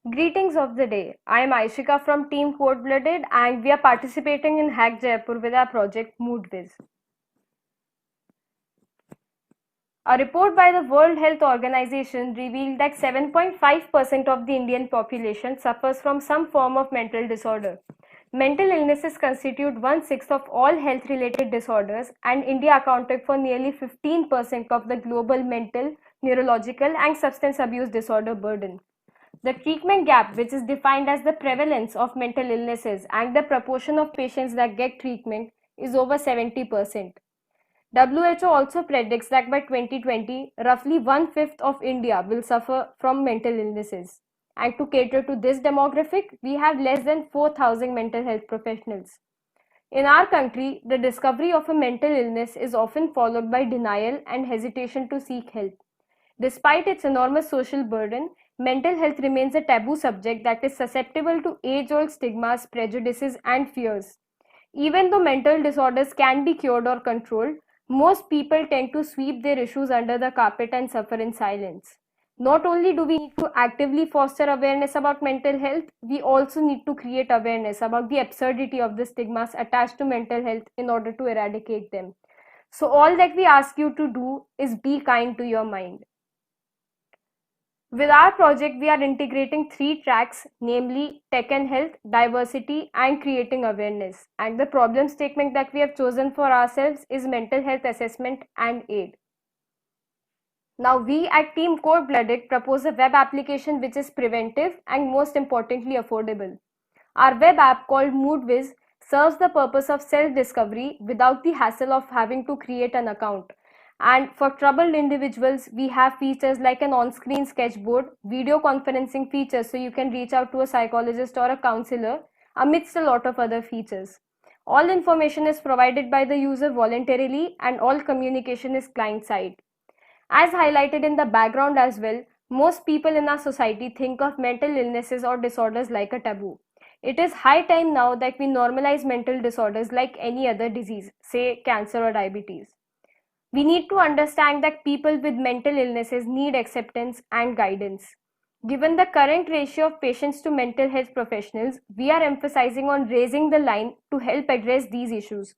Greetings of the day. I am Aishika from Team Cold Blooded and we are participating in Hack Jaipur with our project MoodWiz. A report by the World Health Organization revealed that 7.5% of the Indian population suffers from some form of mental disorder. Mental illnesses constitute one-sixth of all health-related disorders, and India accounted for nearly 15% of the global mental, neurological, and substance abuse disorder burden. The treatment gap, which is defined as the prevalence of mental illnesses and the proportion of patients that get treatment, is over 70%. WHO also predicts that by 2020, roughly one-fifth of India will suffer from mental illnesses. And to cater to this demographic, we have less than 4,000 mental health professionals. In our country, the discovery of a mental illness is often followed by denial and hesitation to seek help. Despite its enormous social burden, mental health remains a taboo subject that is susceptible to age-old stigmas, prejudices, and fears. Even though mental disorders can be cured or controlled, most people tend to sweep their issues under the carpet and suffer in silence. Not only do we need to actively foster awareness about mental health, we also need to create awareness about the absurdity of the stigmas attached to mental health in order to eradicate them. So, all that we ask you to do is be kind to your mind. With our project, we are integrating three tracks, namely tech and health, diversity, and creating awareness. And the problem statement that we have chosen for ourselves is mental health assessment and aid. Now, we at Team Cold Blooded propose a web application which is preventive and most importantly affordable. Our web app called MoodWiz serves the purpose of self-discovery without the hassle of having to create an account. And for troubled individuals, we have features like an on-screen sketchboard, video conferencing features so you can reach out to a psychologist or a counselor, amidst a lot of other features. All information is provided by the user voluntarily and all communication is client-side. As highlighted in the background as well, most people in our society think of mental illnesses or disorders like a taboo. It is high time now that we normalize mental disorders like any other disease, say cancer or diabetes. We need to understand that people with mental illnesses need acceptance and guidance. Given the current ratio of patients to mental health professionals, we are emphasizing on raising the line to help address these issues.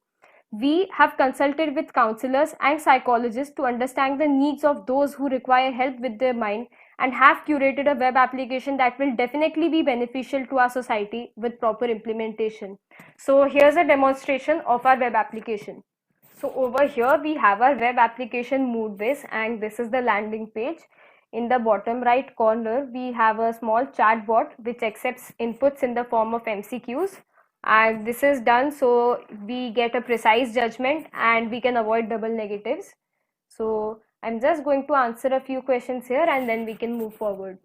We have consulted with counselors and psychologists to understand the needs of those who require help with their mind and have curated a web application that will definitely be beneficial to our society with proper implementation. So here's a demonstration of our web application. So over here we have our web application MoodWiz and this is the landing page. In the bottom right corner, we have a small chat bot which accepts inputs in the form of MCQs. And this is done so we get a precise judgment and we can avoid double negatives. So I'm just going to answer a few questions here and then we can move forward.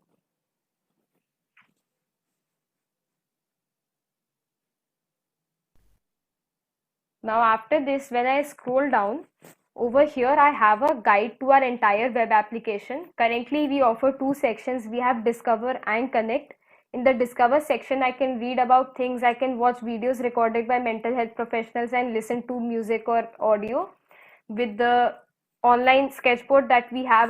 Now after this, when I scroll down, over here I have a guide to our entire web application. Currently we offer two sections. We have Discover and Connect. In the Discover section, I can read about things, I can watch videos recorded by mental health professionals and listen to music or audio. With the online sketchboard that we have,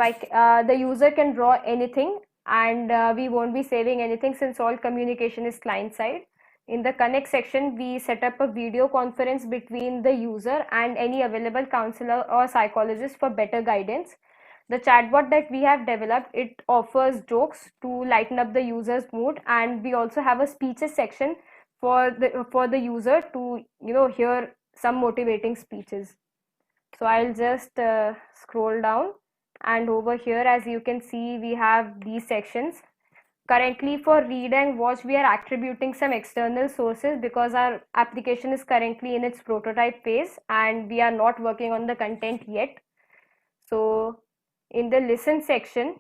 the user can draw anything and we won't be saving anything since all communication is client side. In the Connect section, we set up a video conference between the user and any available counselor or psychologist for better guidance. The chatbot that we have developed, it offers jokes to lighten up the user's mood, and we also have a speeches section for the user to hear some motivating speeches. So I'll just scroll down, and over here as you can see we have these sections. Currently for read and watch, we are attributing some external sources because our application is currently in its prototype phase and we are not working on the content yet. So in the listen section,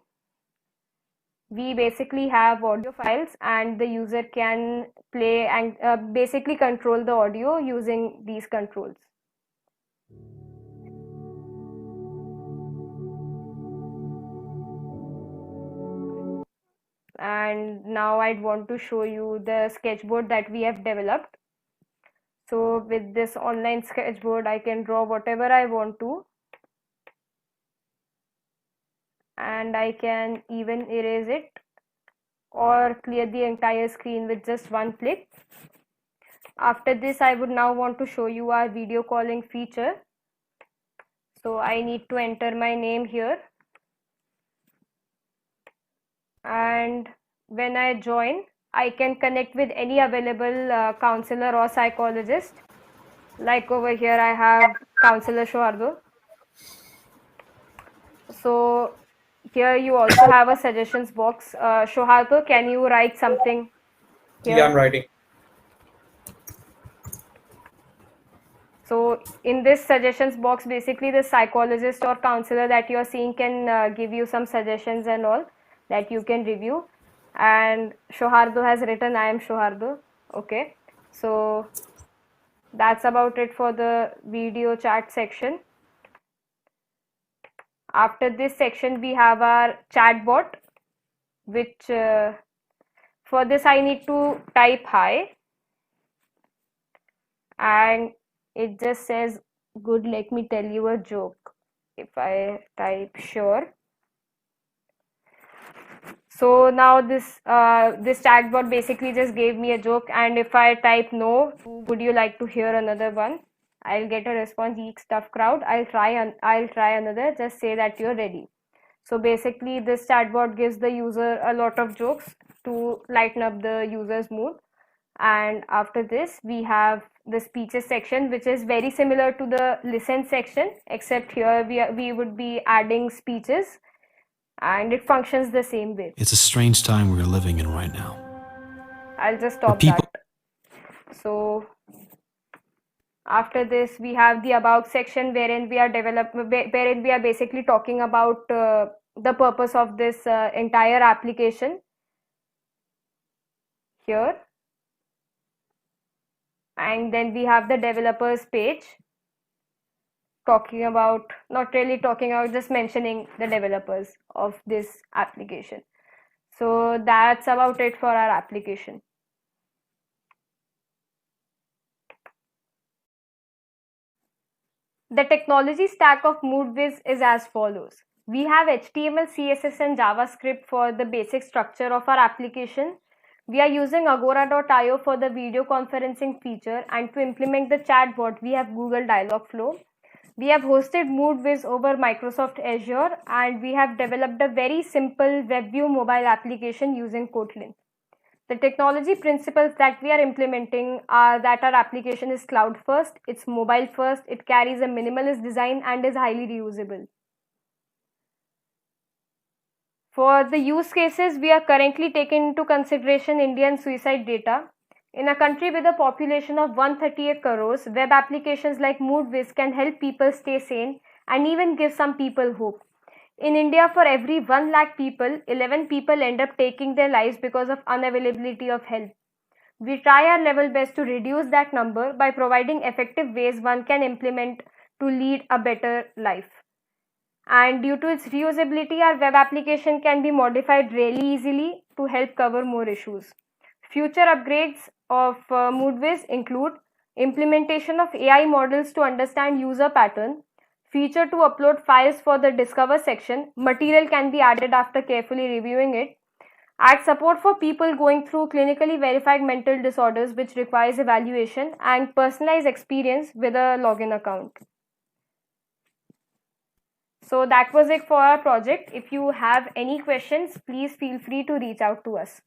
we basically have audio files and the user can play and basically control the audio using these controls. And now I'd want to show you the sketchboard that we have developed. So with this online sketchboard, I can draw whatever I want to, and I can even erase it or clear the entire screen with just one click. After this, I would now want to show you our video calling feature. So I need to enter my name here, and when I join, I can connect with any available counselor or psychologist. Like over here, I have Counselor Shohardo. So here you also have a suggestions box. Shohardo, can you write something here? Yeah, I'm writing. So in this suggestions box, basically the psychologist or counselor that you are seeing can give you some suggestions and all that you can review. And Shohardo has written, I am Shohardo. Okay, so that's about it for the video chat section. After this section, we have our chatbot, which for this I need to type hi, and it just says, good, let me tell you a joke. If I type sure. So now this chatbot basically just gave me a joke, and if I type no, would you like to hear another one? I'll get a response, eek stuff crowd. I'll try another, just say that you're ready. So basically this chatbot gives the user a lot of jokes to lighten up the user's mood. And after this we have the speeches section, which is very similar to the listen section, except here we would be adding speeches, and it functions the same way. It's a strange time we're living in right now. I'll just stop that. So after this we have the about section, wherein we are basically talking about the purpose of this entire application here. And then we have the developers page, talking about, not really talking about, just mentioning the developers of this application. So that's about it for our application. The technology stack of MoodWiz is as follows. We have HTML, CSS and JavaScript for the basic structure of our application. We are using Agora.io for the video conferencing feature, and to implement the chatbot, we have Google Dialogflow. We have hosted MoodWiz over Microsoft Azure, and we have developed a very simple WebView mobile application using Kotlin. The technology principles that we are implementing are that our application is cloud first, it's mobile first, it carries a minimalist design and is highly reusable. For the use cases, we are currently taking into consideration Indian suicide data. In a country with a population of 138 crores, web applications like MoodWiz can help people stay sane and even give some people hope. In India, for every 1 lakh people, 11 people end up taking their lives because of unavailability of help. We try our level best to reduce that number by providing effective ways one can implement to lead a better life. And due to its reusability, our web application can be modified really easily to help cover more issues. Future upgrades of MoodWiz include implementation of AI models to understand user pattern, feature to upload files for the Discover section. Material can be added after carefully reviewing it. Add support for people going through clinically verified mental disorders which requires evaluation, and personalized experience with a login account. So that was it for our project. If you have any questions, please feel free to reach out to us.